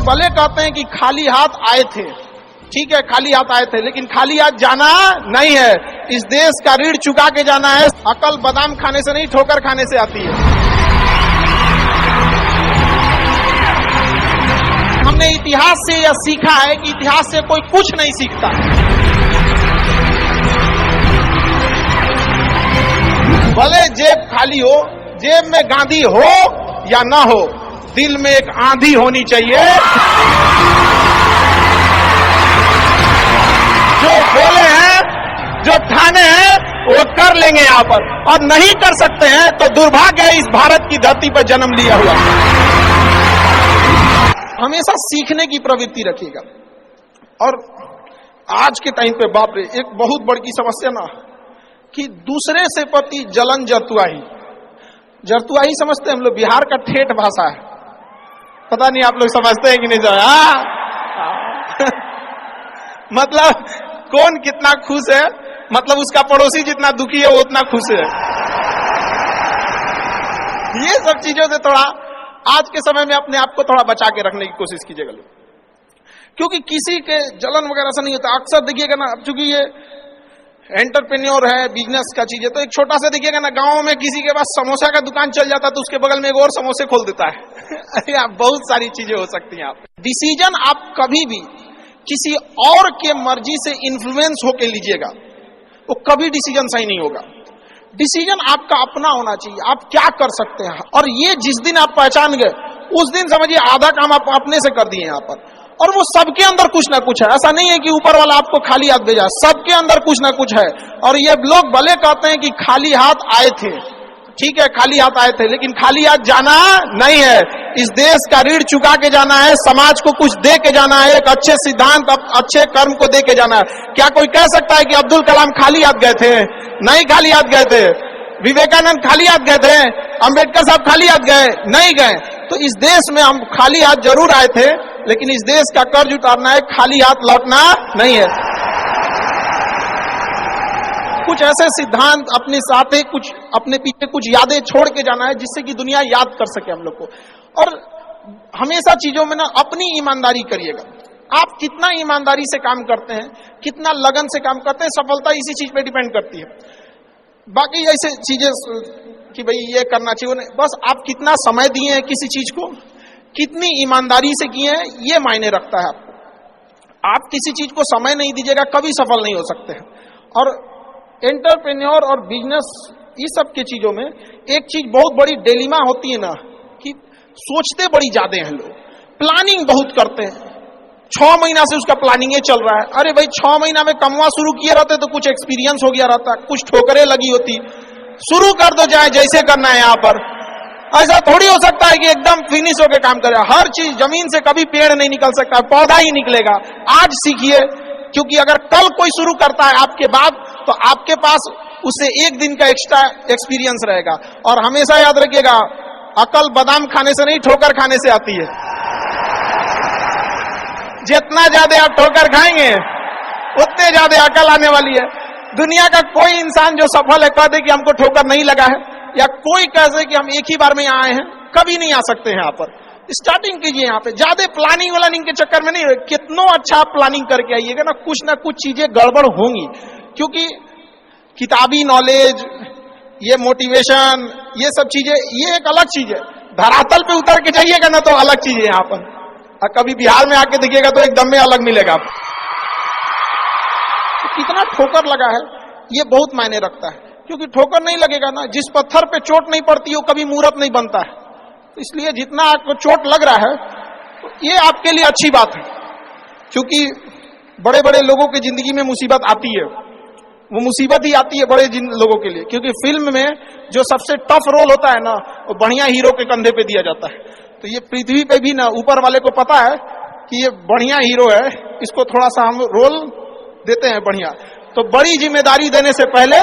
लोग भले कहते हैं कि खाली हाथ आए थे, ठीक है खाली हाथ आए थे, लेकिन खाली हाथ जाना नहीं है। इस देश का ऋण चुका के जाना है। अकल बादाम खाने से नहीं, ठोकर खाने से आती है। हमने इतिहास से यह सीखा है कि इतिहास से कोई कुछ नहीं सीखता। भले जेब खाली हो, जेब में गांधी हो या ना हो, दिल में एक आंधी होनी चाहिए। जो बोले हैं, जो ठाने हैं, वो कर लेंगे यहाँ पर, और नहीं कर सकते हैं तो दुर्भाग्य है इस भारत की धरती पर जन्म लिया हुआ। हमेशा सीखने की प्रवृत्ति रखिएगा। और आज के टाइम पे बाप रे, एक बहुत बड़ी समस्या ना कि दूसरे से प्रति जलन जरतुआही। जरतुआही समझते हैं हम लोग, बिहार का ठेठ भाषा है। पता नहीं आप लोग समझते हैं कि नहीं मतलब कौन कितना खुश है, मतलब उसका पड़ोसी जितना दुखी है वो उतना खुश है। ये सब चीजों से थोड़ा आज के समय में अपने आप को थोड़ा बचा के रखने की कोशिश कीजिएगा लोग, क्योंकि किसी के जलन वगैरह से नहीं होता। अक्सर देखिएगा ना, अब चूंकि ये एंटरप्रेन्योर है, बिजनेस का चीज है, तो एक छोटा सा देखिएगा ना, गांव में किसी के पास समोसा का दुकान चल जाता तो उसके बगल में एक और समोसे खोल देता है। अरे आप बहुत सारी चीजें हो सकती हैं। आप डिसीजन आप कभी भी किसी और के मर्जी से इन्फ्लुएंस होके लीजिएगा, वो कभी डिसीजन सही नहीं होगा। डिसीजन आपका अपना होना चाहिए, आप क्या कर सकते हैं। और ये जिस दिन आप पहचान गए, उस दिन समझिए आधा काम आप अपने से कर दिए यहाँ पर। और वो सबके अंदर कुछ ना कुछ है, ऐसा नहीं है कि ऊपर वाला आपको खाली हाथ भेजा, सबके अंदर कुछ ना कुछ है। और ये लोग भले कहते हैं कि खाली हाथ आए थे, ठीक है खाली हाथ आए थे, लेकिन खाली हाथ जाना नहीं है। इस देश का ऋण चुका के जाना है, समाज को कुछ दे के जाना है, एक अच्छे सिद्धांत, अच्छे कर्म को दे के जाना है। क्या कोई कह सकता है कि अब्दुल कलाम खाली हाथ गए थे? नहीं खाली हाथ गए थे। विवेकानंद खाली हाथ गए थे? अंबेडकर साहब खाली हाथ गए? नहीं गए। तो इस देश में हम खाली हाथ जरूर आए थे, लेकिन इस देश का कर्ज उतारना है, खाली हाथ लौटना नहीं है। कुछ ऐसे सिद्धांत अपने साथ है, कुछ अपने पीछे कुछ यादें छोड़ के जाना है, जिससे कि दुनिया याद कर सके हम लोग को। और हमेशा चीजों में ना अपनी ईमानदारी करिएगा। आप कितना ईमानदारी से काम करते हैं, कितना लगन से काम करते हैं, सफलता इसी चीज पे डिपेंड करती है। बाकी ऐसे चीजें कि भाई ये करना चाहिए, बस आप कितना समय दिए हैं किसी चीज को, कितनी ईमानदारी से किए हैं, ये मायने रखता है आपको। आप किसी चीज को समय नहीं दीजिएगा, कभी सफल नहीं हो सकते हैं। और एंटरप्रेन्योर और बिजनेस, इस सब के चीजों में एक चीज बहुत बड़ी डिलेमा होती है ना, कि सोचते बड़ी ज्यादा हैं लोग, प्लानिंग बहुत करते हैं। 6 महीना से उसका प्लानिंग चल रहा है। अरे भाई 6 महीना में कमवा शुरू किए रहते तो कुछ एक्सपीरियंस हो गया रहता, कुछ ठोकरें लगी होती। शुरू कर दो, चाहे जैसे करना है। यहाँ पर ऐसा थोड़ी हो सकता है कि एकदम फिनिश होकर काम करे। हर चीज, जमीन से कभी पेड़ नहीं निकल सकता, पौधा ही निकलेगा। आज सीखिए, क्योंकि अगर कल कोई शुरू करता है आपके बाद, तो आपके पास उससे एक दिन का एक्स्ट्रा एक्सपीरियंस रहेगा। और हमेशा याद रखिएगा, अकल बादाम खाने से नहीं, ठोकर खाने से आती है। जितना ज्यादा आप ठोकर खाएंगे, उतने ज्यादा अकल आने वाली है। दुनिया का कोई इंसान जो सफल है कह दे कि हमको ठोकर नहीं लगा है, या कोई कह दे कि हम एक ही बार में यहाँ आए हैं, कभी नहीं आ सकते हैं। यहाँ पर स्टार्टिंग कीजिए, यहाँ पे ज्यादा प्लानिंग व्लानिंग के चक्कर में नहीं। कितना अच्छा प्लानिंग करके आइएगा ना कुछ चीजें गड़बड़ होंगी, क्योंकि किताबी नॉलेज, ये मोटिवेशन, ये सब चीजें, ये एक अलग चीज है। धरातल पे उतर के जाइएगा ना तो अलग चीज है। यहाँ पर और कभी बिहार में आके देखिएगा तो एकदम में अलग मिलेगा। कितना ठोकर लगा है, ये बहुत मायने रखता है। क्योंकि ठोकर नहीं लगेगा ना, जिस पत्थर पे चोट नहीं पड़ती वो कभी मूर्त नहीं बनता है। तो इसलिए जितना आपको चोट लग रहा है, ये आपके लिए अच्छी बात है। क्योंकि बड़े बड़े लोगों की जिंदगी में मुसीबत आती है, वो मुसीबत ही आती है बड़े लोगों के लिए। क्योंकि फिल्म में जो सबसे टफ रोल होता है ना, वो बढ़िया हीरो के कंधे पे दिया जाता है। तो ये पृथ्वी पे भी ना ऊपर वाले को पता है कि ये बढ़िया हीरो है, इसको थोड़ा सा हम रोल देते हैं बढ़िया। तो बड़ी जिम्मेदारी देने से पहले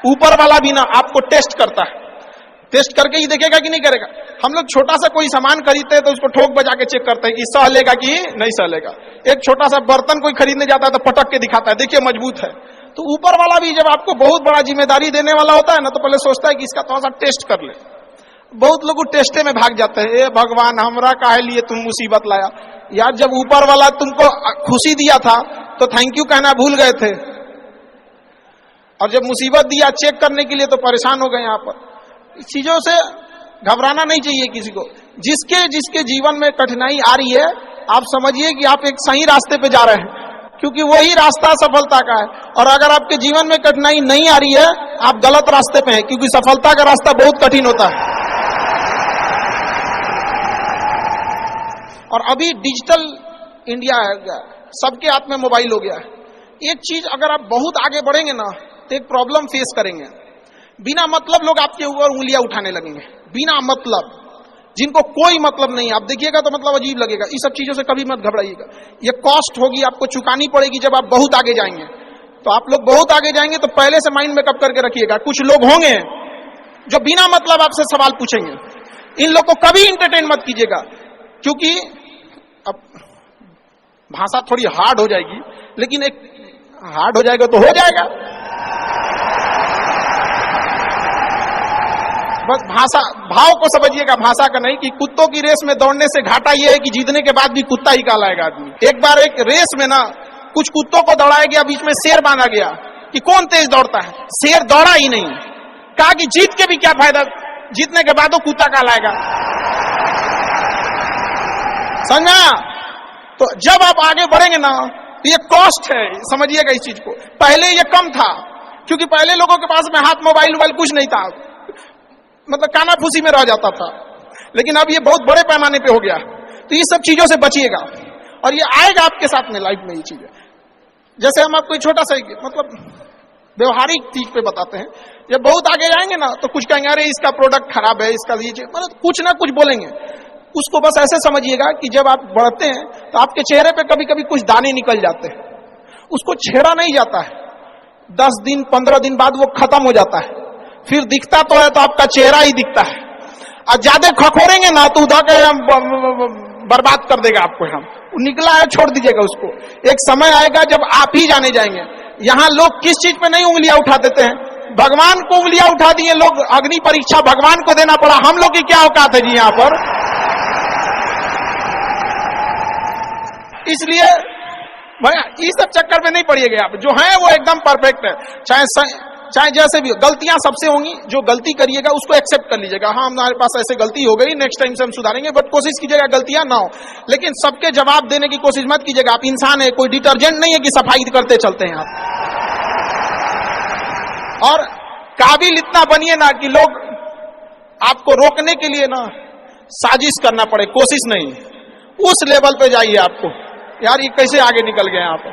ऊपर वाला भी ना आपको टेस्ट करता है, टेस्ट करके ही देखेगा कि नहीं करेगा। हम लोग छोटा सा कोई सामान खरीदते हैं तो उसको ठोक बजा के चेक करते हैं कि सह लेगा कि नहीं सह लेगा। एक छोटा सा बर्तन कोई खरीदने जाता है तो पटक के दिखाता है, देखिए मजबूत है। तो ऊपर वाला भी जब आपको बहुत बड़ा जिम्मेदारी देने वाला होता है ना, तो पहले सोचता है कि इसका थोड़ा सा टेस्ट कर ले। बहुत लोग टेस्टे में भाग जाते हैं, ए भगवान हमरा काहे लिए तुम मुसीबत लाया। यार जब ऊपर वाला तुमको खुशी दिया था तो थैंक यू कहना भूल गए थे, और जब मुसीबत दिया चेक करने के लिए तो परेशान हो गए। यहाँ पर इस चीजों से घबराना नहीं चाहिए किसी को। जिसके जिसके जीवन में कठिनाई आ रही है, आप समझिए कि आप एक सही रास्ते पे जा रहे हैं, क्योंकि वही रास्ता सफलता का है। और अगर आपके जीवन में कठिनाई नहीं आ रही है, आप गलत रास्ते पे हैं, क्योंकि सफलता का रास्ता बहुत कठिन होता है। और अभी डिजिटल इंडिया है, सबके हाथ में मोबाइल हो गया है। एक चीज अगर आप बहुत आगे बढ़ेंगे ना तो एक प्रॉब्लम फेस करेंगे। बिना मतलब लोग आपके ऊपर उंगलियां उठाने लगेंगे, बिना मतलब, जिनको कोई मतलब नहीं। आप देखिएगा तो मतलब अजीब लगेगा। इस सब चीजों से कभी मत घबराइएगा। ये कॉस्ट होगी, आपको चुकानी पड़ेगी जब आप बहुत आगे जाएंगे। तो आप लोग बहुत आगे जाएंगे तो पहले से माइंड में कब करके रखिएगा। कुछ लोग होंगे जो बिना मतलब आपसे सवाल पूछेंगे, इन लोग को कभी इंटरटेन मत कीजिएगा, क्योंकि अब भाषा थोड़ी हार्ड हो जाएगी, लेकिन एक हार्ड हो जाएगा तो हो जाएगा। बस भाषा भाव को समझिएगा, भाषा का नहीं। कि कुत्तों की रेस में दौड़ने से घाटा यह है कि जीतने के बाद भी कुत्ता ही कहलाएगा आदमी। एक बार एक रेस में ना कुछ कुत्तों को दौड़ाया गया, बीच में शेर बांधा गया कि कौन तेज दौड़ता है। शेर दौड़ा ही नहीं, कहा कि जीत के भी क्या फायदा, जीतने के बाद वो कुत्ता कहलाएगा। समझा? तो जब आप आगे बढ़ेंगे ना तो ये कॉस्ट है, समझिएगा इस चीज को। पहले ये कम था, क्योंकि पहले लोगों के पास में हाथ मोबाइल कुछ नहीं था, मतलब काना फूसी में रह जाता था। लेकिन अब ये बहुत बड़े पैमाने पे हो गया। तो ये सब चीजों से बचिएगा, और ये आएगा आपके साथ में लाइफ में। ये चीजें जैसे हम आपको छोटा सा मतलब व्यवहारिक चीज पे बताते हैं। जब बहुत आगे जाएंगे ना तो कुछ कहेंगे अरे इसका प्रोडक्ट खराब है, इसका लीजिए, मतलब कुछ ना कुछ बोलेंगे। उसको बस ऐसे समझिएगा कि जब आप बढ़ते हैं तो आपके चेहरे पे कभी कभी कुछ दाने निकल जाते हैं, उसको छेड़ा नहीं जाता है। 10 दिन 15 दिन बाद वो खत्म हो जाता है, फिर दिखता तो है तो आपका चेहरा ही दिखता है। और ज्यादा खखोरेंगे ना तो उधर के बर्बाद कर देगा आपको। हम निकला है छोड़ दीजिएगा उसको। एक समय आएगा जब आप ही जाने जाएंगे। यहाँ लोग किस चीज पे नहीं उंगलियां उठा देते हैं, भगवान को उंगलियां उठा दिए लोग। अग्नि परीक्षा भगवान को देना पड़ा, हम लोग की क्या औकात है जी यहाँ पर। इसलिए भाई इस सब चक्कर में नहीं पड़िएगा। आप जो है वो एकदम परफेक्ट है, चाहे जैसे भी हो। गलतियां सबसे होंगी, जो गलती करिएगा उसको एक्सेप्ट कर लीजिएगा। हाँ हमारे पास ऐसे गलती हो गई, नेक्स्ट टाइम से हम सुधारेंगे, बट कोशिश कीजिएगा गलतियां ना हो। लेकिन सबके जवाब देने की कोशिश मत कीजिएगा। आप इंसान है, कोई डिटर्जेंट नहीं है कि सफाई करते चलते हैं आप। और काबिल इतना बनिए ना कि लोग आपको रोकने के लिए ना साजिश करना पड़े, कोशिश नहीं। उस लेवल पे जाइए। आपको यार ये कैसे आगे निकल गए यहाँ पर।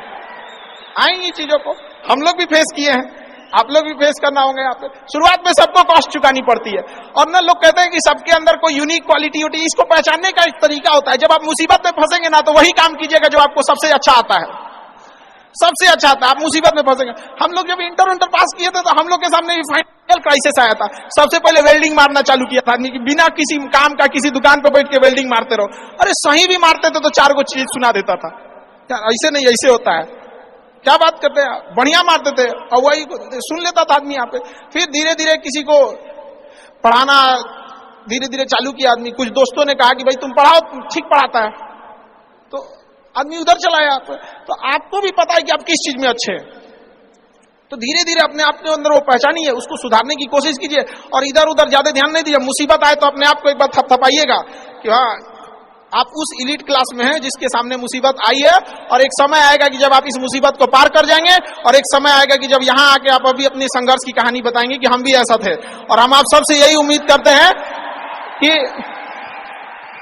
आएंगी चीजों को हम लोग भी फेस किए हैं, आप लोग भी फेस करना होंगे। यहाँ पे शुरुआत में सबको कॉस्ट चुकानी पड़ती है। और ना लोग कहते हैं कि सबके अंदर कोई यूनिक क्वालिटी होती है, इसको पहचानने का एक तरीका होता है। जब आप मुसीबत में फंसेंगे ना तो वही काम कीजिएगा जो आपको सबसे अच्छा आता है, सबसे अच्छा आता है। आप मुसीबत में फंसेंगे। हम लोग जब इंटर पास किए थे तो हम लोग के सामने फाइनल क्राइसिस आया था। सबसे पहले वेल्डिंग मारना चालू किया था, बिना किसी काम का किसी दुकान पर बैठ के वेल्डिंग मारते रहो। अरे सही भी मारते थे तो 4 को चीज सुना देता था, ऐसे नहीं ऐसे होता है, क्या बात करते हैं, बढ़िया मारते थे और वही सुन लेता था आदमी यहाँ पे। फिर धीरे धीरे किसी को पढ़ाना धीरे धीरे चालू किया आदमी। कुछ दोस्तों ने कहा कि भाई तुम पढ़ाओ, ठीक पढ़ाता है, तो आदमी उधर चला गया। तो आपको भी पता है कि आप किस चीज में अच्छे हैं, तो धीरे धीरे अपने आप के अंदर वो पहचानी है, उसको सुधारने की कोशिश कीजिए। और इधर उधर ज्यादा ध्यान नहीं दीजिए। मुसीबत आए तो अपने आप को एक बार थपथपाइएगा कि हाँ आप उस इलीट क्लास में हैं जिसके सामने मुसीबत आई है। और एक समय आएगा कि जब आप इस मुसीबत को पार कर जाएंगे, और एक समय आएगा कि जब यहाँ आके आप अभी अपनी संघर्ष की कहानी बताएंगे कि हम भी ऐसा थे। और हम आप सबसे यही उम्मीद करते हैं कि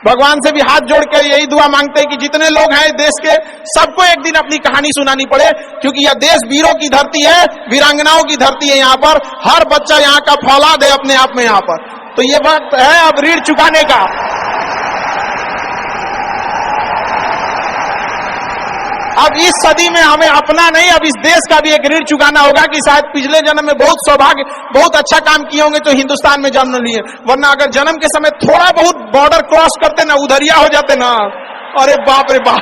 भगवान से भी हाथ जोड़ कर यही दुआ मांगते हैं कि जितने लोग हैं देश के, सबको एक दिन अपनी कहानी सुनानी पड़े, क्योंकि यह देश वीरों की धरती है, वीरांगनाओं की धरती है। यहाँ पर हर बच्चा यहाँ का फौलाद है अपने आप में यहाँ पर। तो ये वक्त है अब ऋण चुकाने का। अब इस सदी में हमें अपना नहीं, अब इस देश का भी एक ऋण चुकाना होगा कि शायद पिछले जन्म में बहुत सौभाग्य, बहुत अच्छा काम किए होंगे तो हिंदुस्तान में जन्म लिए, वरना अगर जन्म के समय थोड़ा बहुत बॉर्डर क्रॉस करते ना, उधरिया हो जाते ना, अरे बाप रे बाप।